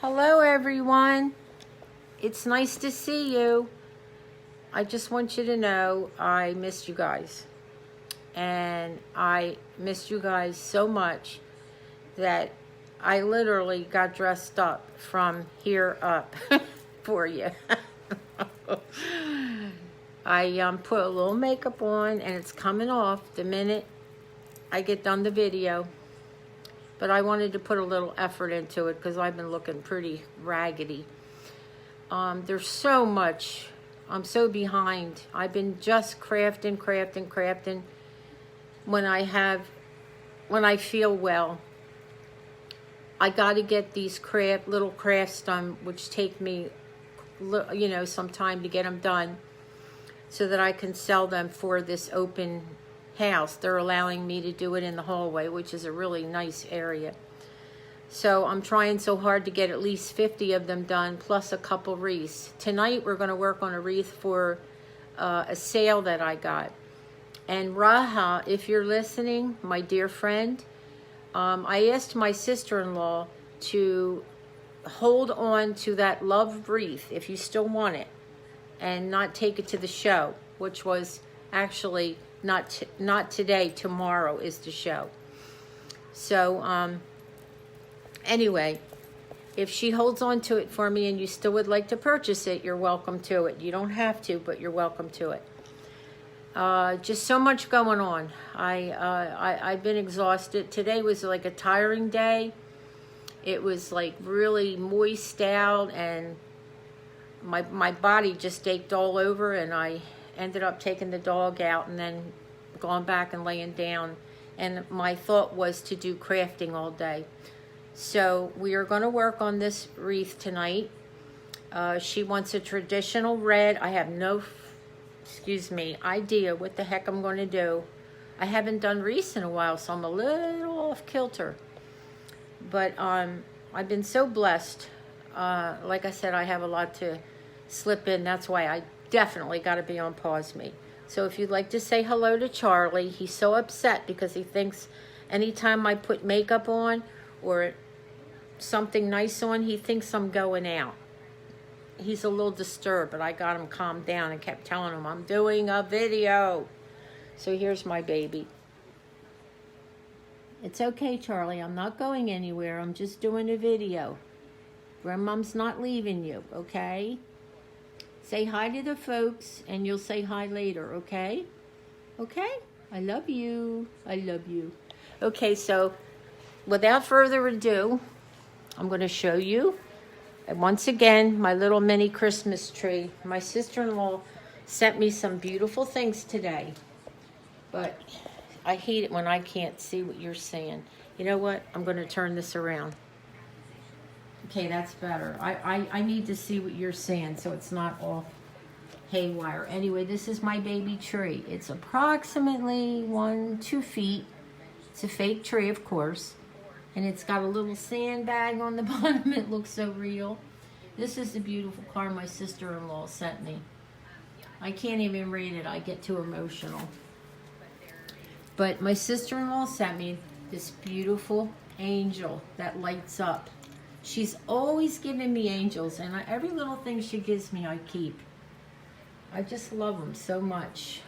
Hello everyone. It's nice to see you. I just want you to know I missed you guys. And I missed you guys so much that I literally got dressed up from here up for you. I put a little makeup on and it's coming off the minute I get done the video. But I wanted to put a little effort into it because I've been looking pretty raggedy. There's so much. I'm so behind. I've been just crafting. When I feel well, I got to get these little crafts done, which take me, some time to get them done, so that I can sell them for this open house. They're allowing me to do it in the hallway, which is a really nice area. So I'm trying so hard to get at least 50 of them done, plus a couple wreaths. Tonight we're going to work on a wreath for a sale that I got. And Raha, if you're listening, my dear friend, I asked my sister-in-law to hold on to that love wreath, if you still want it, and not take it to the show, which was actually not today, tomorrow is the show. So, anyway, if she holds on to it for me and you still would like to purchase it, you're welcome to it. You don't have to, but you're welcome to it. Just so much going on. I've been exhausted. Today was like a tiring day. It was like really moist out and my body just ached all over, and I ended up taking the dog out and then going back and laying down. And my thought was to do crafting all day. So we are going to work on this wreath tonight. She wants a traditional red. I have no, idea what the heck I'm going to do. I haven't done wreaths in a while, so I'm a little off kilter. But I've been so blessed. Like I said, I have a lot to slip in. That's why I definitely got to be on pause me. So if you'd like to say hello to Charlie, he's so upset because he thinks anytime I put makeup on or something nice on, he thinks I'm going out. He's a little disturbed, but I got him calmed down and kept telling him I'm doing a video. So here's my baby. It's okay, Charlie. I'm not going anywhere. I'm just doing a video. Grandmom's not leaving you, okay? Say hi to the folks, and you'll say hi later, okay? Okay? I love you. I love you. Okay, so without further ado, I'm going to show you, once again, my little mini Christmas tree. My sister-in-law sent me some beautiful things today, but I hate it when I can't see what you're saying. You know what? I'm going to turn this around. Okay, that's better. I need to see what you're saying so it's not all haywire. Anyway, this is my baby tree. It's approximately 2 feet. It's a fake tree, of course. And it's got a little sandbag on the bottom. It looks so real. This is the beautiful car my sister-in-law sent me. I can't even read it. I get too emotional. But my sister-in-law sent me this beautiful angel that lights up. She's always giving me angels, and every little thing she gives me, I keep. I just love them so much.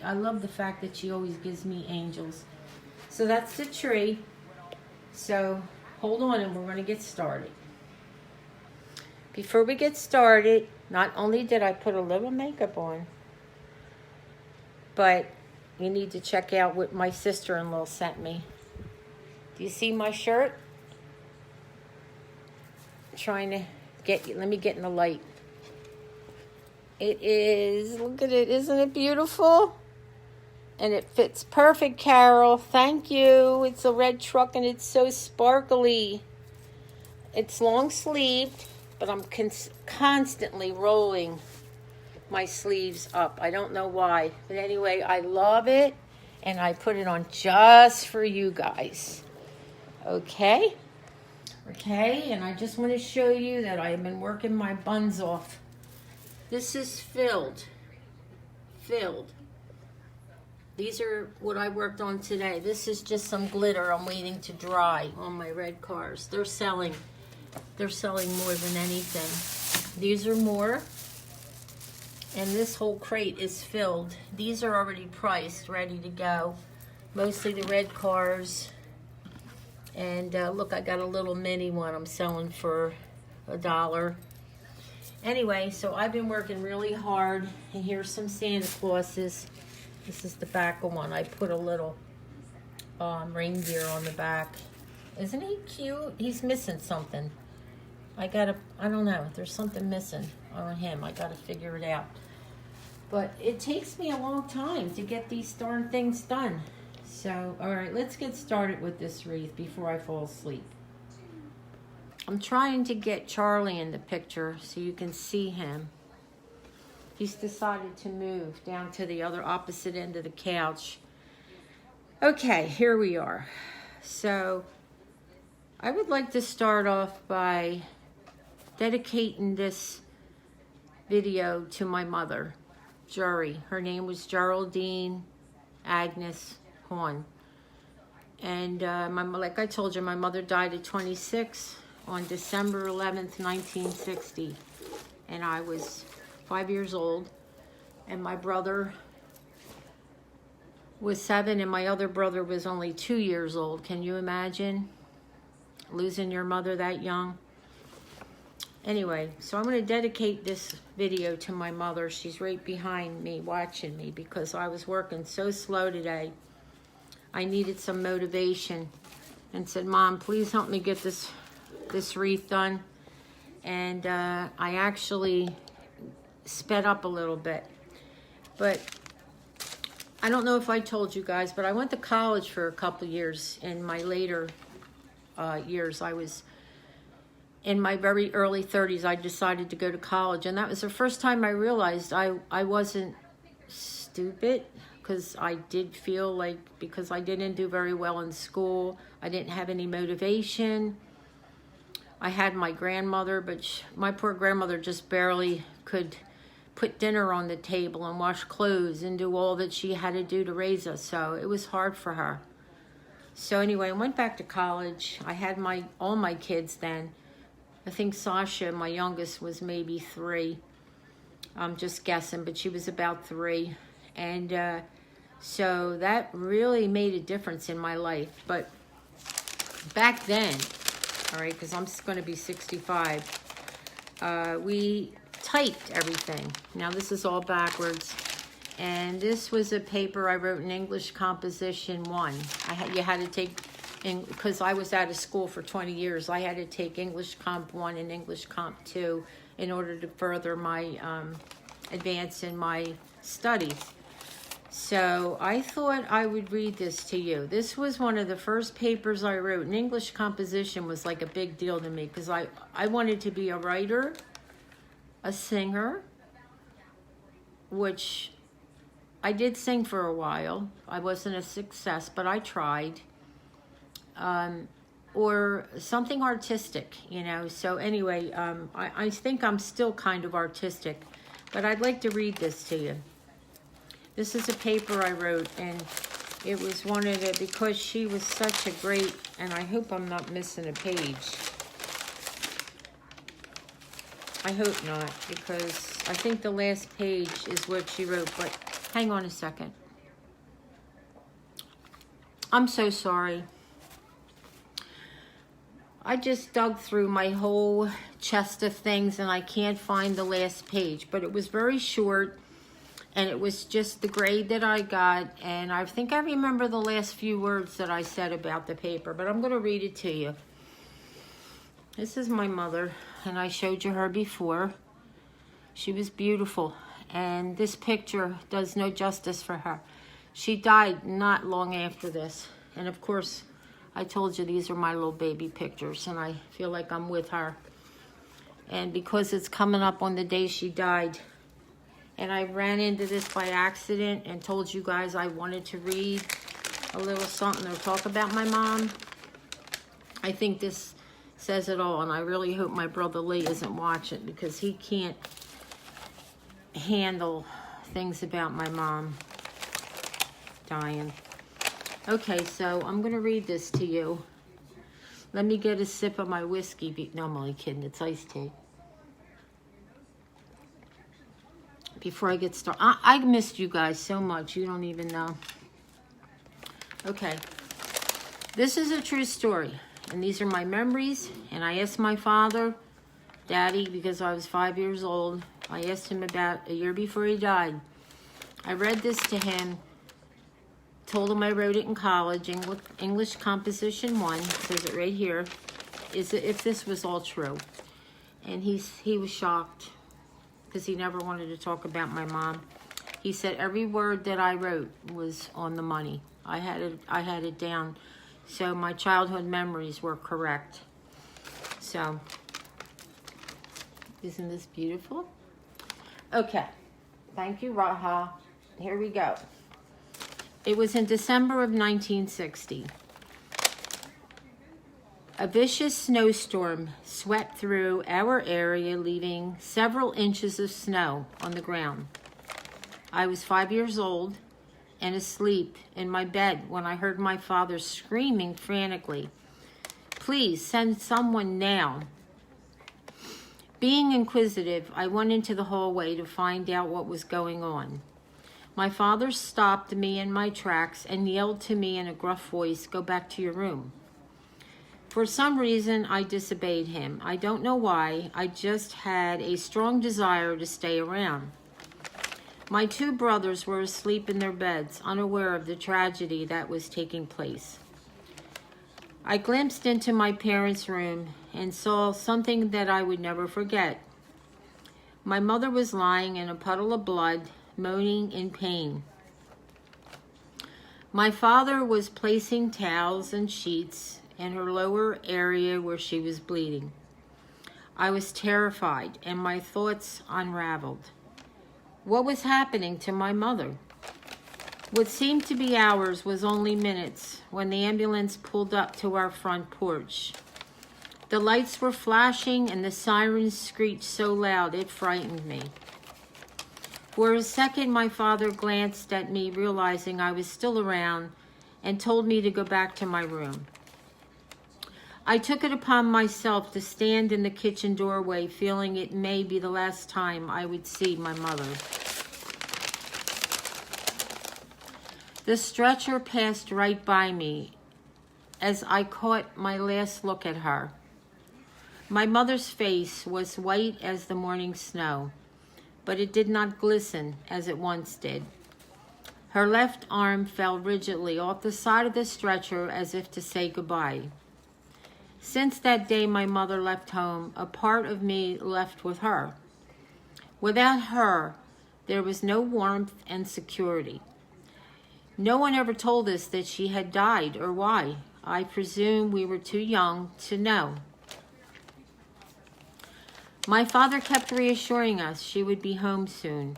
I love the fact that she always gives me angels. So that's the tree. So hold on, and we're going to get started. Before we get started, not only did I put a little makeup on, but you need to check out what my sister-in-law sent me. Do you see my shirt? Trying to let me get in the light. It is, look at it, isn't it beautiful? And it fits perfect, Carol. Thank you. It's a red truck and it's so sparkly. It's long sleeved, but I'm constantly rolling my sleeves up. I don't know why, but anyway, I love it, and I put it on just for you guys. Okay, and I just want to show you that I've been working my buns off. This is filled. These are what I worked on today. This is just some glitter I'm waiting to dry on my red cars. They're selling They're selling more than anything. These are more. And this whole crate is filled. These are already priced, ready to go. Mostly the red cars. And look, I got a little mini one I'm selling for $1. Anyway, so I've been working really hard. And here's some Santa Clauses. This is the back of one. I put a little reindeer on the back. Isn't he cute? He's missing something. I don't know. There's something missing on him. I gotta figure it out. But it takes me a long time to get these darn things done. So, all right, let's get started with this wreath before I fall asleep. I'm trying to get Charlie in the picture so you can see him. He's decided to move down to the other opposite end of the couch. Okay, here we are. So, I would like to start off by dedicating this video to my mother, Jury. Her name was Geraldine Agnes Horn. And like I told you, my mother died at 26 on December 11th, 1960. And I was 5 years old. And my brother was 7, and my other brother was only 2 years old. Can you imagine losing your mother that young? Anyway, so I'm going to dedicate this video to my mother. She's right behind me watching me because I was working so slow today. I needed some motivation and said, Mom, please help me get this wreath done. And I actually sped up a little bit. But I don't know if I told you guys, but I went to college for a couple years. In my later years, I was in my very early 30s, I decided to go to college. And that was the first time I realized I wasn't stupid, because I did feel like, because I didn't do very well in school, I didn't have any motivation. I had my grandmother, but my poor grandmother just barely could put dinner on the table and wash clothes and do all that she had to do to raise us. So it was hard for her. So anyway, I went back to college. I had all my kids then. I think Sasha, my youngest, was maybe 3. I'm just guessing, but she was about 3. And so that really made a difference in my life. But back then, all right, because I'm going to be 65, we typed everything. Now this is all backwards. And this was a paper I wrote in English Composition 1. You had to take, because I was out of school for 20 years, I had to take English Comp 1 and English Comp 2 in order to further my advance in my studies. So I thought I would read this to you. This was one of the first papers I wrote. And English composition was like a big deal to me because I wanted to be a writer, a singer, which I did sing for a while. I wasn't a success, but I tried. Or something artistic, you know. So anyway, I think I'm still kind of artistic, but I'd like to read this to you. This is a paper I wrote, and it was one of the, because she was such a great, and I hope I'm not missing a page. I hope not, because I think the last page is what she wrote, but hang on a second. I'm so sorry. I just dug through my whole chest of things and I can't find the last page, but it was very short and it was just the grade that I got, and I think I remember the last few words that I said about the paper, but I'm going to read it to you. This is my mother, and I showed you her before. She was beautiful, and this picture does no justice for her. She died not long after this, and of course, I told you these are my little baby pictures, and I feel like I'm with her. And because it's coming up on the day she died, and I ran into this by accident and told you guys I wanted to read a little something or talk about my mom, I think this says it all, and I really hope my brother Lee isn't watching because he can't handle things about my mom dying. Okay, so I'm going to read this to you. Let me get a sip of my whiskey. No, I'm only kidding. It's iced tea. Before I get started. I missed you guys so much. You don't even know. Okay. This is a true story. And these are my memories. And I asked my father, Daddy, because I was 5 years old. I asked him about a year before he died. I read this to him. Told him I wrote it in college, English Composition 1, it says it right here, is if this was all true. And he was shocked because he never wanted to talk about my mom. He said every word that I wrote was on the money. I had it down. So my childhood memories were correct. So, isn't this beautiful? Okay. Thank you, Raha. Here we go. It was in December of 1960. A vicious snowstorm swept through our area, leaving several inches of snow on the ground. I was 5 years old and asleep in my bed when I heard my father screaming frantically, "Please send someone now." Being inquisitive, I went into the hallway to find out what was going on. My father stopped me in my tracks and yelled to me in a gruff voice, "Go back to your room." For some reason, I disobeyed him. I don't know why. I just had a strong desire to stay around. My two brothers were asleep in their beds, unaware of the tragedy that was taking place. I glimpsed into my parents' room and saw something that I would never forget. My mother was lying in a puddle of blood, moaning in pain. My father was placing towels and sheets in her lower area where she was bleeding. I was terrified and my thoughts unraveled. What was happening to my mother? What seemed to be hours was only minutes when the ambulance pulled up to our front porch. The lights were flashing and the sirens screeched so loud it frightened me. For a second, my father glanced at me, realizing I was still around, and told me to go back to my room. I took it upon myself to stand in the kitchen doorway, feeling it may be the last time I would see my mother. The stretcher passed right by me as I caught my last look at her. My mother's face was white as the morning snow, but it did not glisten as it once did. Her left arm fell rigidly off the side of the stretcher as if to say goodbye. Since that day my mother left home, a part of me left with her. Without her, there was no warmth and security. No one ever told us that she had died or why. I presume we were too young to know. My father kept reassuring us she would be home soon,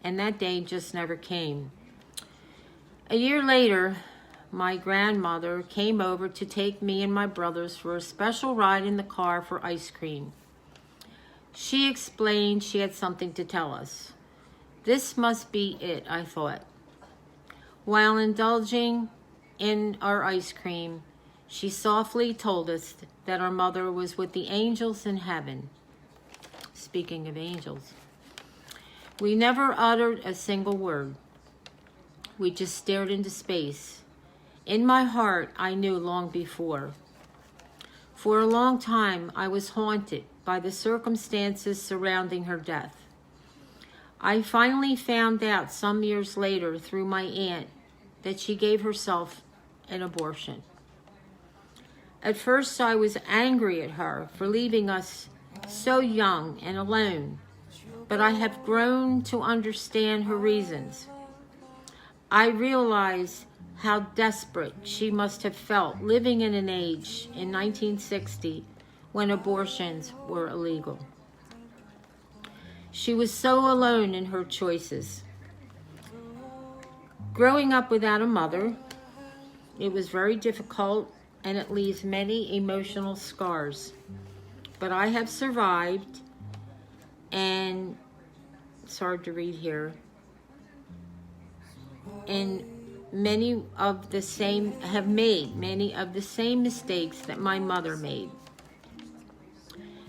and that day just never came. A year later, my grandmother came over to take me and my brothers for a special ride in the car for ice cream. She explained she had something to tell us. This must be it, I thought. While indulging in our ice cream, she softly told us that our mother was with the angels in heaven. Speaking of angels, we never uttered a single word. We just stared into space. In my heart, I knew long before. For a long time, I was haunted by the circumstances surrounding her death. I finally found out some years later through my aunt that she gave herself an abortion. At first, I was angry at her for leaving us so young and alone, but I have grown to understand her reasons. I realize how desperate she must have felt living in an age in 1960 when abortions were illegal. She was so alone in her choices. Growing up without a mother, it was very difficult and it leaves many emotional scars. But I have survived, and it's hard to read here. And many of the same mistakes that my mother made.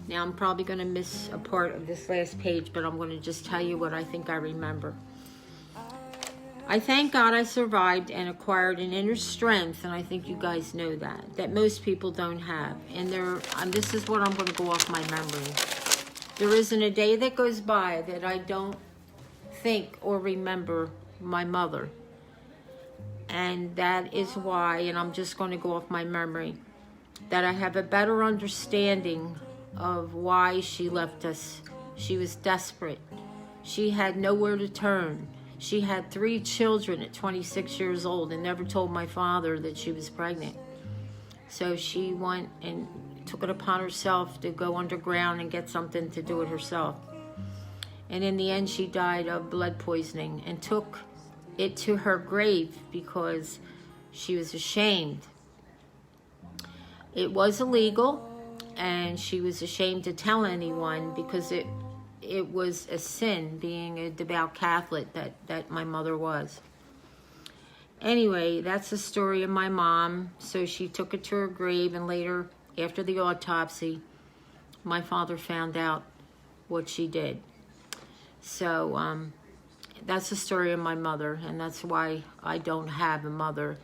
Now, I'm probably going to miss a part of this last page, but I'm going to just tell you what I think I remember. I thank God I survived and acquired an inner strength, and I think you guys know that most people don't have. And this is what I'm going to go off my memory. There isn't a day that goes by that I don't think or remember my mother. And that is why, and I'm just going to go off my memory, that I have a better understanding of why she left us. She was desperate. She had nowhere to turn. She had 3 children at 26 years old and never told my father that she was pregnant. So she went and took it upon herself to go underground and get something to do it herself. And in the end, she died of blood poisoning and took it to her grave because she was ashamed. It was illegal, and she was ashamed to tell anyone because it was a sin, being a devout Catholic that my mother was. Anyway, that's the story of my mom. So she took it to her grave, and later, after the autopsy, my father found out what she did. So that's the story of my mother, and that's why I don't have a mother.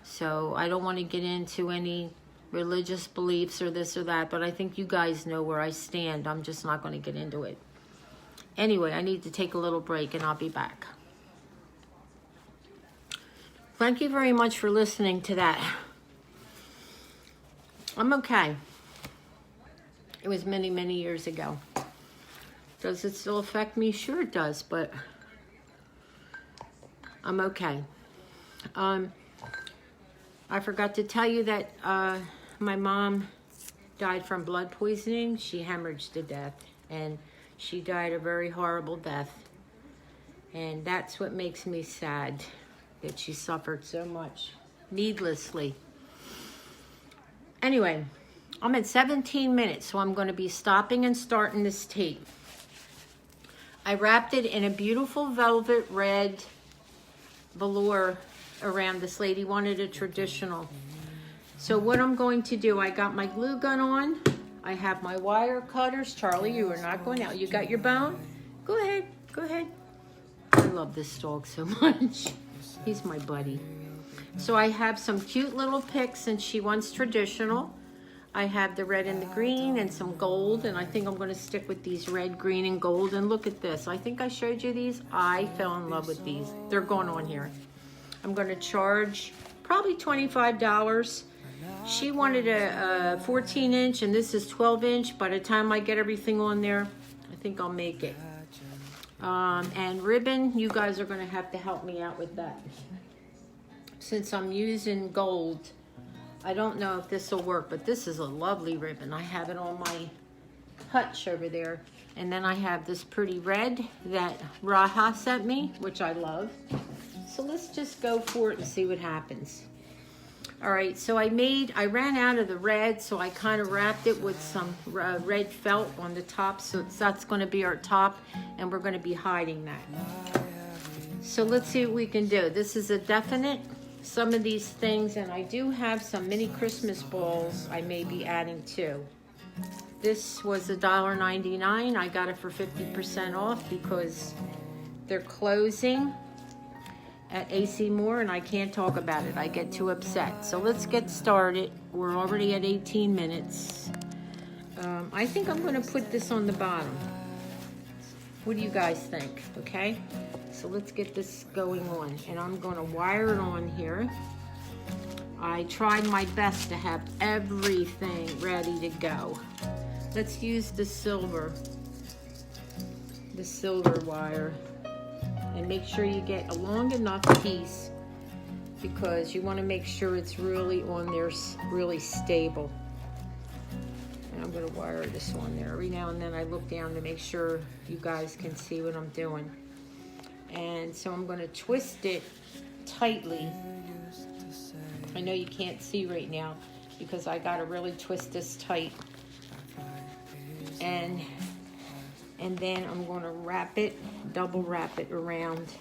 So I don't want to get into any religious beliefs or this or that, but I think you guys know where I stand. I'm just not going to get into it. Anyway, I need to take a little break, and I'll be back. Thank you very much for listening to that. I'm okay. It was many, many years ago. Does it still affect me? Sure it does, but I'm okay. I forgot to tell you that my mom died from blood poisoning. She hemorrhaged to death, and she died a very horrible death. And that's what makes me sad, that she suffered so much needlessly. Anyway, I'm at 17 minutes, so I'm going to be stopping and starting this tape. I wrapped it in a beautiful velvet red velour around. This lady wanted a traditional. So what I'm going to do, I got my glue gun on. I have my wire cutters. Charlie, you are not going out. You got your bone? Go ahead. Go ahead. I love this dog so much. He's my buddy. So I have some cute little picks, and she wants traditional. I have the red and the green and some gold, and I think I'm going to stick with these red, green, and gold. And look at this. I think I showed you these. I fell in love with these. They're going on here. I'm going to charge probably $25. She wanted a 14-inch, and this is 12-inch. By the time I get everything on there, I think I'll make it. And ribbon, you guys are going to have to help me out with that. Since I'm using gold, I don't know if this will work, but this is a lovely ribbon. I have it on my hutch over there. And then I have this pretty red that Raha sent me, which I love. So let's just go for it and see what happens. All right, so I ran out of the red, so I kind of wrapped it with some red felt on the top. So that's going to be our top, and we're going to be hiding that. So let's see what we can do. This is a definite. Some of these things, and I do have some mini Christmas balls I may be adding too. This was $1.99. I got it for 50% off because they're closing at AC Moore, and I can't talk about it. I get too upset. So let's get started. We're already at 18 minutes. I think I'm going to put this on the bottom. What do you guys think? Okay, so let's get this going on, and I'm going to wire it on here. I tried my best to have everything ready to go. Let's use the silver wire, and make sure you get a long enough piece because you want to make sure it's really on there, really stable. And I'm going to wire this on there. Every now and then I look down to make sure you guys can see what I'm doing. And so I'm going to twist it tightly. I know you can't see right now because I got to really twist this tight. And then I'm going to wrap it, double wrap it around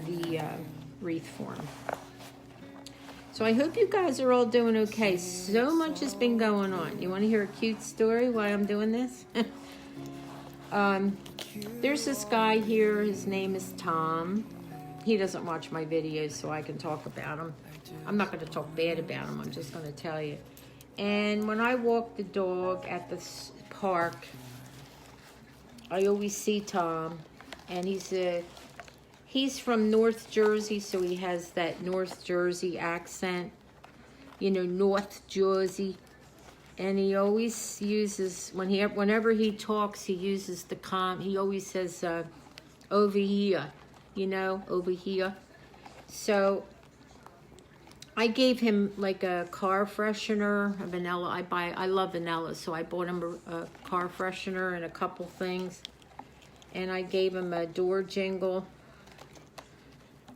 the wreath for him. So I hope you guys are all doing okay. So much has been going on. You want to hear a cute story why I'm doing this? There's this guy here. His name is Tom. He doesn't watch my videos, so I can talk about him. I'm not going to talk bad about him. I'm just going to tell you. And when I walk the dog at the park, I always see Tom. And he's from North Jersey, so he has that North Jersey accent. You know, North Jersey. And he always uses, whenever he talks, he uses he always says, over here, you know, over here. So I gave him like a car freshener, a vanilla. I love vanilla, so I bought him a car freshener and a couple things. And I gave him a door jingle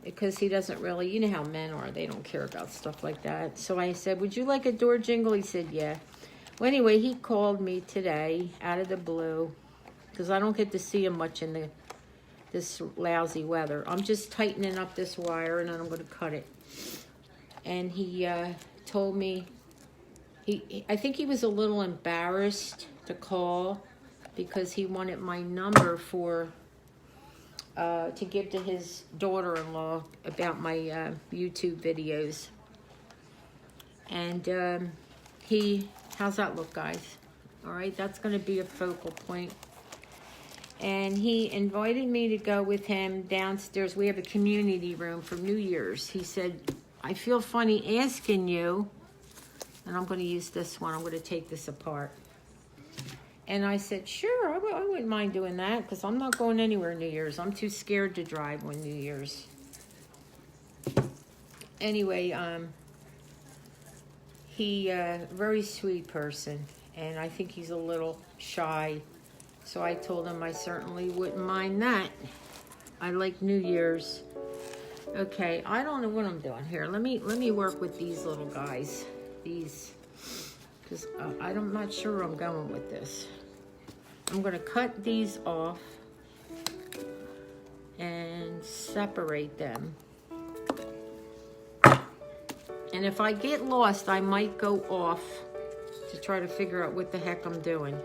because he doesn't really, you know how men are, they don't care about stuff like that. So I said, would you like a door jingle? He said, yeah. Well, anyway, he called me today out of the blue because I don't get to see him much in this lousy weather. I'm just tightening up this wire and then I'm going to cut it. And he told me, I think he was a little embarrassed to call because he wanted my number to give to his daughter-in-law about my YouTube videos. And how's that look, guys? All right, that's going to be a focal point. And he invited me to go with him downstairs. We have a community room for New Year's. He said, I feel funny asking you, and I'm going to use this one. I'm going to take this apart. And I said, sure, I wouldn't mind doing that because I'm not going anywhere New Year's. I'm too scared to drive when New Year's. Anyway, he very sweet person, and I think he's a little shy. So I told him I certainly wouldn't mind that. I like New Year's. Okay, I don't know what I'm doing here. Let me work with these little guys. These, because I'm not sure where I'm going with this. I'm going to cut these off and separate them. And if I get lost, I might go off to try to figure out what the heck I'm doing.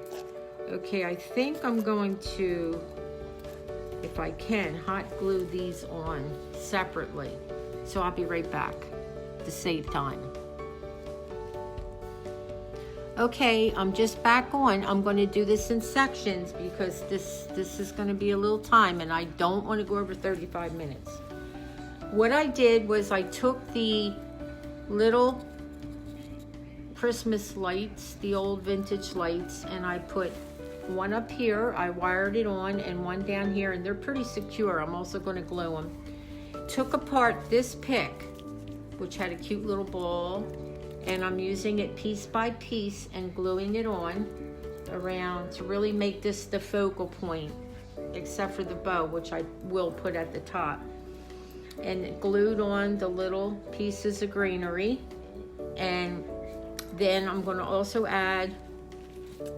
Okay, I think I'm going to, if I can, hot glue these on separately. So I'll be right back to save time. Okay, I'm just back on. I'm going to do this in sections because this is going to be a little time and I don't want to go over 35 minutes. What I did was I took the little Christmas lights, the old vintage lights, and I put one up here, I wired it on, and one down here, and they're pretty secure. I'm also going to glue them. Took apart this pick, which had a cute little ball, and I'm using it piece by piece and gluing it on around to really make this the focal point, except for the bow, which I will put at the top. And glued on the little pieces of greenery. And then I'm going to also add,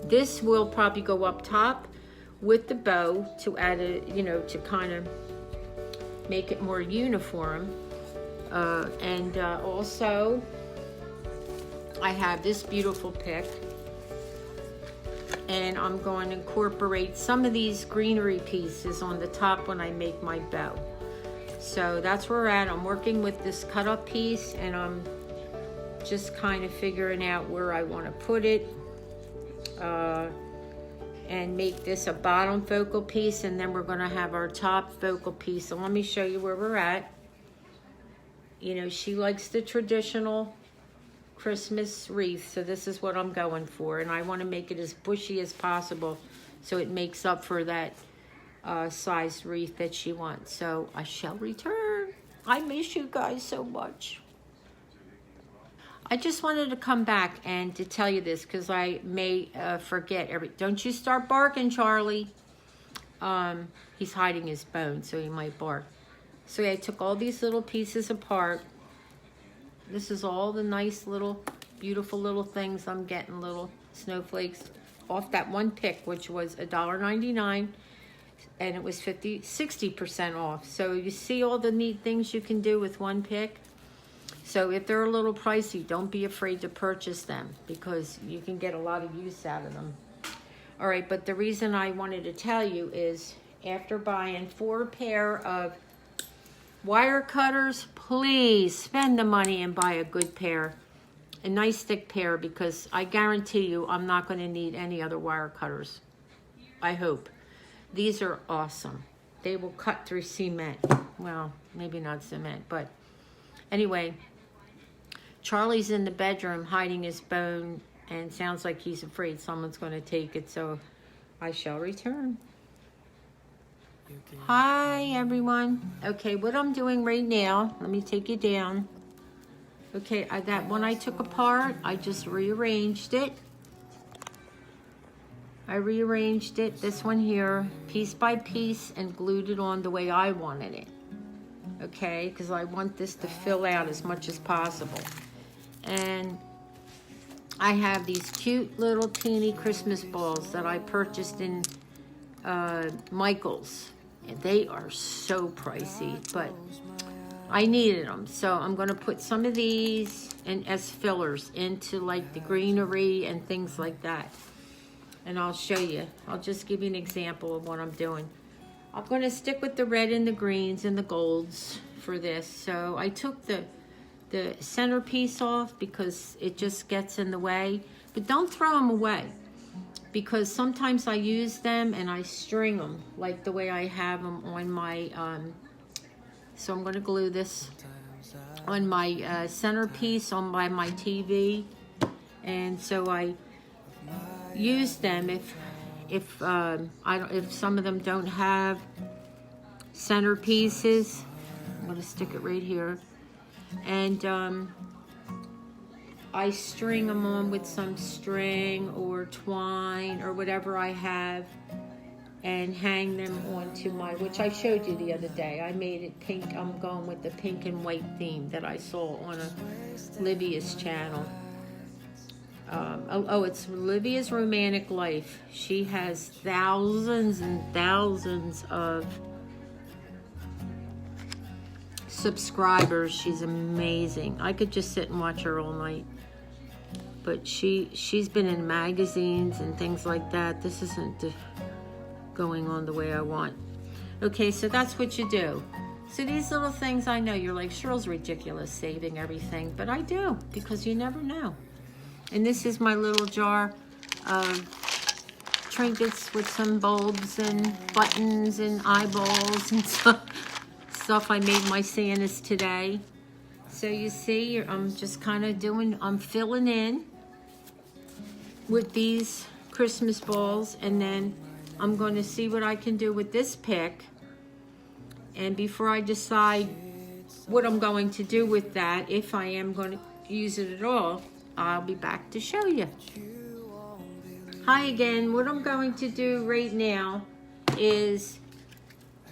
this will probably go up top with the bow to add a, you know, to kind of make it more uniform. Also I have this beautiful pick, and I'm going to incorporate some of these greenery pieces on the top when I make my bow. So that's where we're at. I'm working with this cut up piece, and I'm just kind of figuring out where I want to put it and make this a bottom focal piece, and then we're going to have our top focal piece. So let me show you where we're at. You know, she likes the traditional Christmas wreath, so this is what I'm going for, and I want to make it as bushy as possible so it makes up for that size wreath that she wants. So I shall return. I miss you guys so much. I just wanted to come back and to tell you this because I may forget don't you start barking, Charlie. He's hiding his bone, so he might bark. So I took all these little pieces apart. This is all the nice little, beautiful little things I'm getting, little snowflakes off that one pick, which was $1.99. and it was 60% off. So you see all the neat things you can do with one pick. So if they're a little pricey, don't be afraid to purchase them because you can get a lot of use out of them. All right, but the reason I wanted to tell you is after buying 4 pair of wire cutters, please spend the money and buy a good pair, a nice thick pair, because I guarantee you I'm not going to need any other wire cutters. I hope. These are awesome. They will cut through cement. Well, maybe not cement, but anyway, Charlie's in the bedroom hiding his bone and sounds like he's afraid someone's going to take it, so I shall return. Hi, everyone. Okay, what I'm doing right now, let me take you down. Okay, that one I took apart, I just rearranged it. I rearranged it, this one here, piece by piece, and glued it on the way I wanted it. Okay, because I want this to fill out as much as possible. And I have these cute little teeny Christmas balls that I purchased in Michael's. And they are so pricey, but I needed them. So I'm going to put some of these in as fillers into like the greenery and things like that. And I'll show you. I'll just give you an example of what I'm doing. I'm going to stick with the red and the greens and the golds for this. So I took the centerpiece off because it just gets in the way. But don't throw them away, because sometimes I use them and I string them like the way I have them on my, so I'm going to glue this on my centerpiece on by my TV. And so I use them if some of them don't have centerpieces. I'm going to stick it right here. And I string them on with some string or twine or whatever I have and hang them onto my, which I showed you the other day. I made it pink. I'm going with the pink and white theme that I saw on Livia's channel. It's Livia's Romantic Life. She has thousands and thousands of subscribers. She's amazing. I could just sit and watch her all night. But she's been in magazines and things like that. This isn't going on the way I want. Okay, so that's what you do. So these little things, I know you're like, Cheryl's ridiculous saving everything, but I do, because you never know. And this is my little jar of trinkets with some bulbs and buttons and eyeballs and stuff I made my Santas today. So you see, I'm just kind of I'm filling in with these Christmas balls, and then I'm going to see what I can do with this pick. And before I decide what I'm going to do with that, if I am going to use it at all, I'll be back to show you. Hi again. What I'm going to do right now is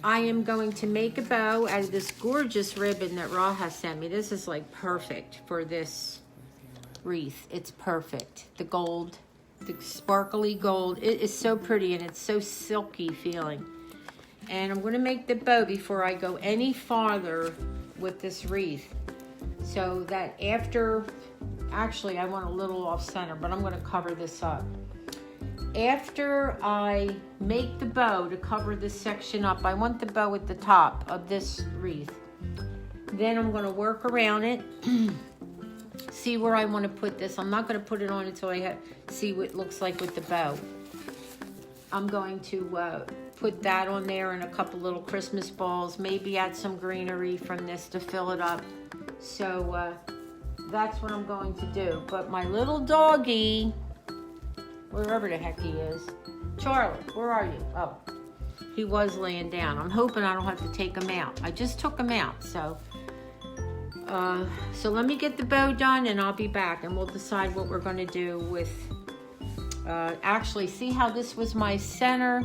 I am going to make a bow out of this gorgeous ribbon that Raha sent me. This is like perfect for this wreath. It's perfect. The gold, the sparkly gold. It is so pretty and it's so silky feeling. And I'm going to make the bow before I go any farther with this wreath. So that after, actually I want a little off center, but I'm going to cover this up. After I make the bow to cover this section up, I want the bow at the top of this wreath. Then I'm going to work around it, see where I want to put this. I'm not going to put it on until I see what it looks like with the bow. I'm going to put that on there and a couple little Christmas balls, maybe add some greenery from this to fill it up. So that's what I'm going to do. But my little doggy, wherever the heck he is. Charlie, where are you? Oh, he was laying down. I'm hoping I don't have to take him out. I just took him out, so let me get the bow done and I'll be back and we'll decide what we're going to do with, actually, see how this was my center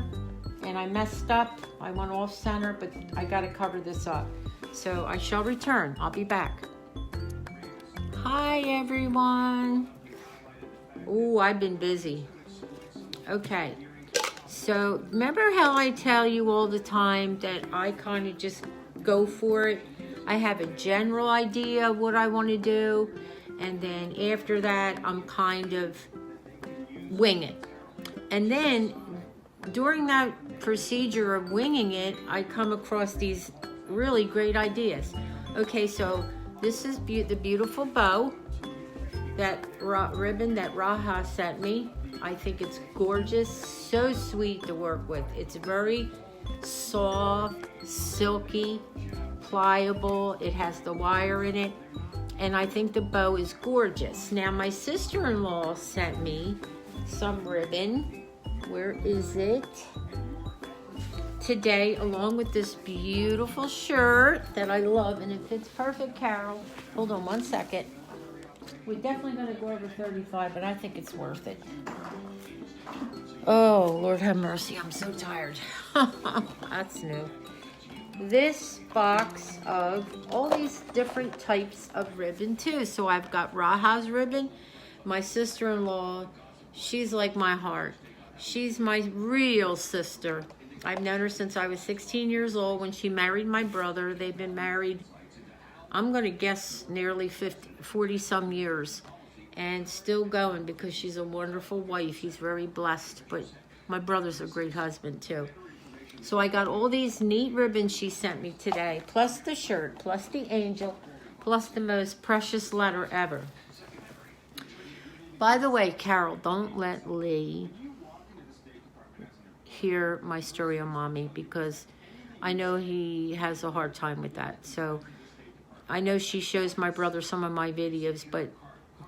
and I messed up. I went off center, but I got to cover this up. So I shall return. I'll be back. Hi, everyone. Oh, I've been busy. Okay, So remember how I tell you all the time that I kind of just go for it? I have a general idea of what I want to do, and then after that I'm kind of wing it. And then during that procedure of winging it, I come across these really great ideas. Okay, so this is the beautiful bow, that ribbon that Raha sent me. I think it's gorgeous, so sweet to work with. It's very soft, silky, pliable. It has the wire in it, and I think the bow is gorgeous. Now my sister-in-law sent me some ribbon. Where is it? Today, along with this beautiful shirt that I love, and it fits perfect, Carol. Hold on one second. We're definitely going to go over 35, but I think it's worth it. Oh, Lord have mercy. I'm so tired. That's new. This box of all these different types of ribbon, too. So I've got Raha's ribbon. My sister-in-law, she's like my heart. She's my real sister. I've known her since I was 16 years old when she married my brother. They've been married, I'm going to guess, nearly 40 some years, and still going because she's a wonderful wife. He's very blessed, but my brother's a great husband too. So I got all these neat ribbons she sent me today, plus the shirt, plus the angel, plus the most precious letter ever. By the way, Carol, don't let Lee hear my story on Mommy, because I know he has a hard time with that. So I know she shows my brother some of my videos, but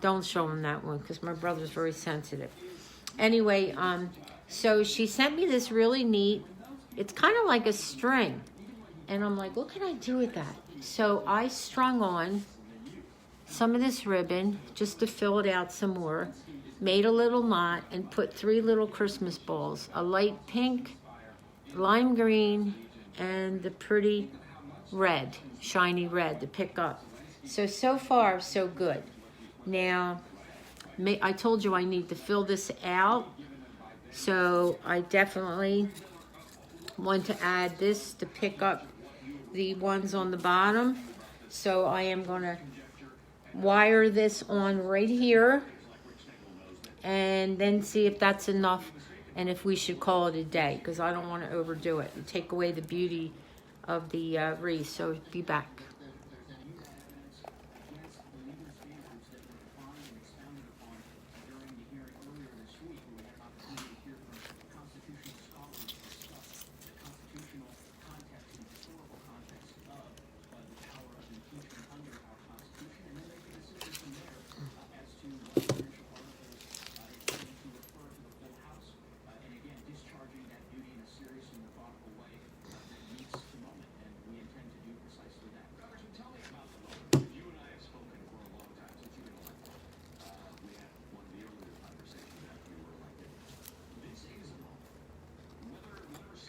don't show him that one because my brother's very sensitive. Anyway, so she sent me this really neat, it's kind of like a string, and I'm like, what can I do with that? So I strung on some of this ribbon just to fill it out some more, made a little knot, and put 3 little Christmas balls, a light pink, lime green, and the pretty red, shiny red to pick up. So far, so good. Now, I told you I need to fill this out, so I definitely want to add this to pick up the ones on the bottom. So I am going to wire this on right here and then see if that's enough and if we should call it a day, because I don't want to overdo it and take away the beauty of the wreath. So be back.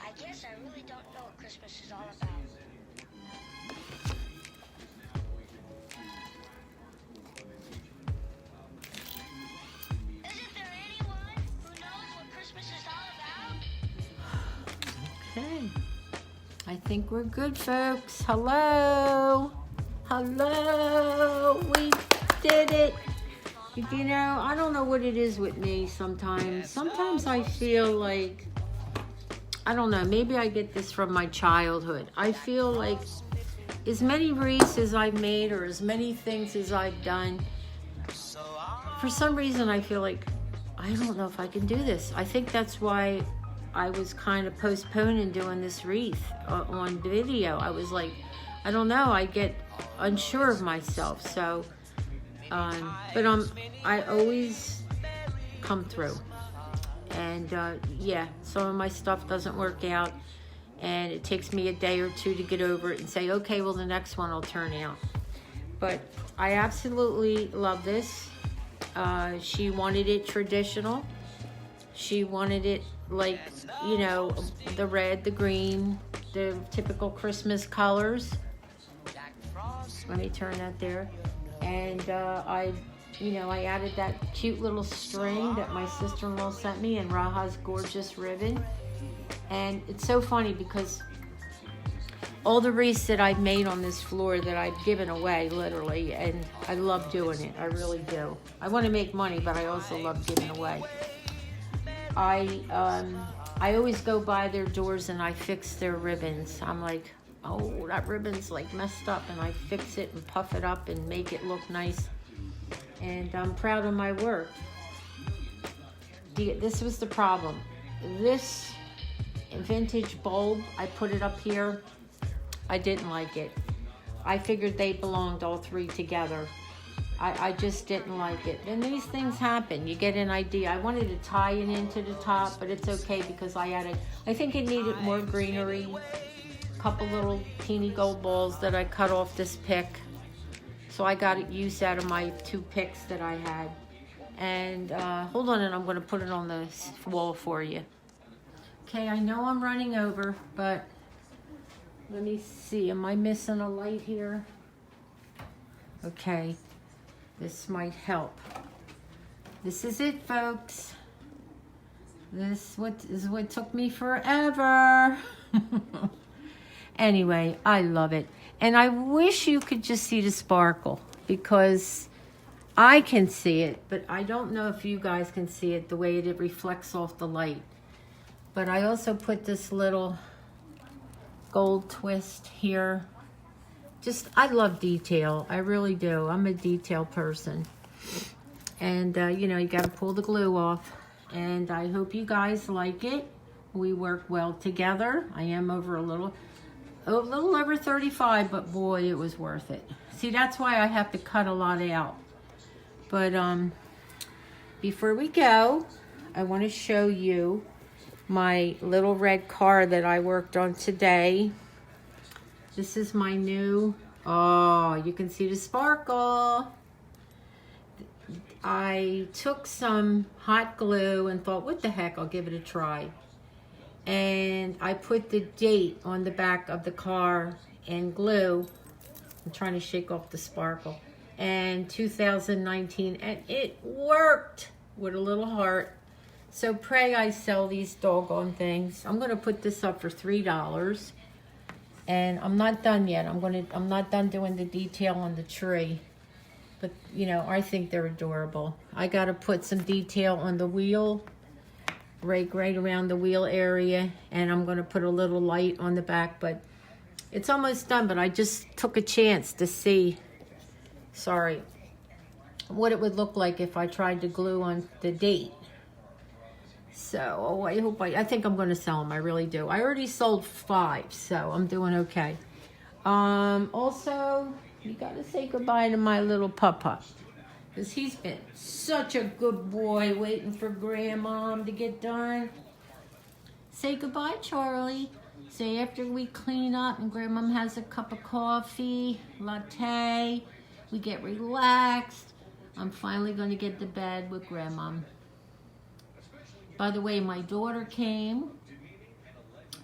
I guess I really don't know what Christmas is all about. Isn't there anyone who knows what Christmas is all about? Okay. I think we're good, folks. Hello. Hello. We did it. You know, I don't know what it is with me sometimes. Sometimes I feel like, I don't know, maybe I get this from my childhood. I feel like as many wreaths as I've made or as many things as I've done, for some reason I feel like, I don't know if I can do this. I think that's why I was kind of postponing doing this wreath on video. I was like, I don't know, I get unsure of myself. So, but I always come through. And yeah, some of my stuff doesn't work out, and it takes me a day or two to get over it and say, okay, well, the next one will turn out. But I absolutely love this. She wanted it traditional. She wanted it like, you know, the red, the green, the typical Christmas colors. Let me turn that there. And I you know, I added that cute little string that my sister-in-law sent me and Raha's gorgeous ribbon. And it's so funny because all the wreaths that I've made on this floor that I've given away, literally, and I love doing it. I really do. I want to make money, but I also love giving away. I always go by their doors and I fix their ribbons. I'm like, oh, that ribbon's like messed up, and I fix it and puff it up and make it look nice. And I'm proud of my work. This was the problem. This vintage bulb, I put it up here. I didn't like it. I figured they belonged all three together. I just didn't like it. And these things happen. You get an idea. I wanted to tie it into the top, but it's okay because I think it needed more greenery. A couple little teeny gold balls that I cut off this pick. So I got use out of my 2 picks that I had. And hold on, and I'm going to put it on the wall for you. Okay, I know I'm running over, but let me see. Am I missing a light here? Okay, this might help. This is it, folks. This is what took me forever. Anyway, I love it. And I wish you could just see the sparkle, because I can see it, but I don't know if you guys can see it the way it reflects off the light. But I also put this little gold twist here. Just, I love detail. I really do. I'm a detail person. And, you know, you got to pull the glue off. And I hope you guys like it. We work well together. I am a little over 35, but boy, it was worth it. See, that's why I have to cut a lot out. But before we go, I want to show you my little red car that I worked on today. This is my new, oh, you can see the sparkle. I took some hot glue and thought, what the heck, I'll give it a try. And I put the date on the back of the car in glue. I'm trying to shake off the sparkle. And 2019, and it worked with a little heart. So pray I sell these doggone things. I'm going to put this up for $3. And I'm not done yet. I'm not done doing the detail on the tree. But, you know, I think they're adorable. I got to put some detail on the wheel, right around the wheel area. And I'm going to put a little light on the back. But it's almost done, but I just took a chance to see, what it would look like if I tried to glue on the date. So, I think I'm going to sell them. I really do. I already sold 5, so I'm doing okay. Also, you got to say goodbye to my little pup, because he's been such a good boy waiting for Grandmom to get done. Say goodbye, Charlie. Say after we clean up and Grandmom has a cup of coffee, latte, we get relaxed. I'm finally going to get to bed with Grandmom. By the way, my daughter came,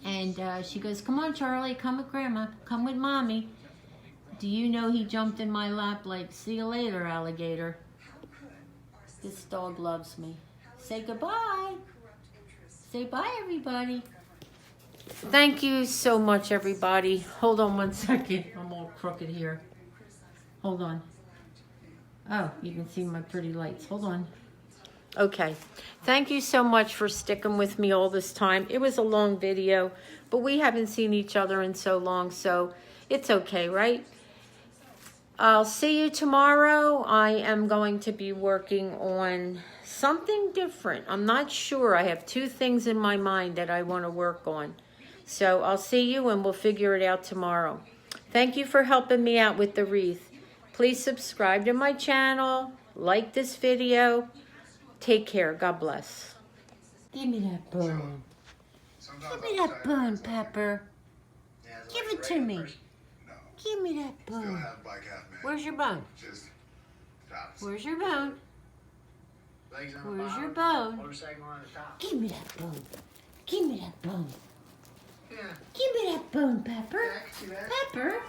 and she goes, come on, Charlie, come with Grandma, come with Mommy. Do you know he jumped in my lap like, see you later, alligator. This dog loves me. Say goodbye. Say bye, everybody. Thank you so much, everybody. Hold on one second. I'm all crooked here. Hold on. Oh, you can see my pretty lights. Hold on. Okay, thank you so much for sticking with me all this time. It was a long video, but we haven't seen each other in so long, so it's okay, right? I'll see you tomorrow. I am going to be working on something different. I'm not sure. I have 2 things in my mind that I want to work on. So I'll see you, and we'll figure it out tomorrow. Thank you for helping me out with the wreath. Please subscribe to my channel, like this video. Take care. God bless. Give me that bone. Give me that bone, Pepper. Give it to me. Give me that bone. Where's your bone? Where's your bone? Where's your bone? Give me that bone. Give me that bone. Give me that bone, Pepper. Pepper.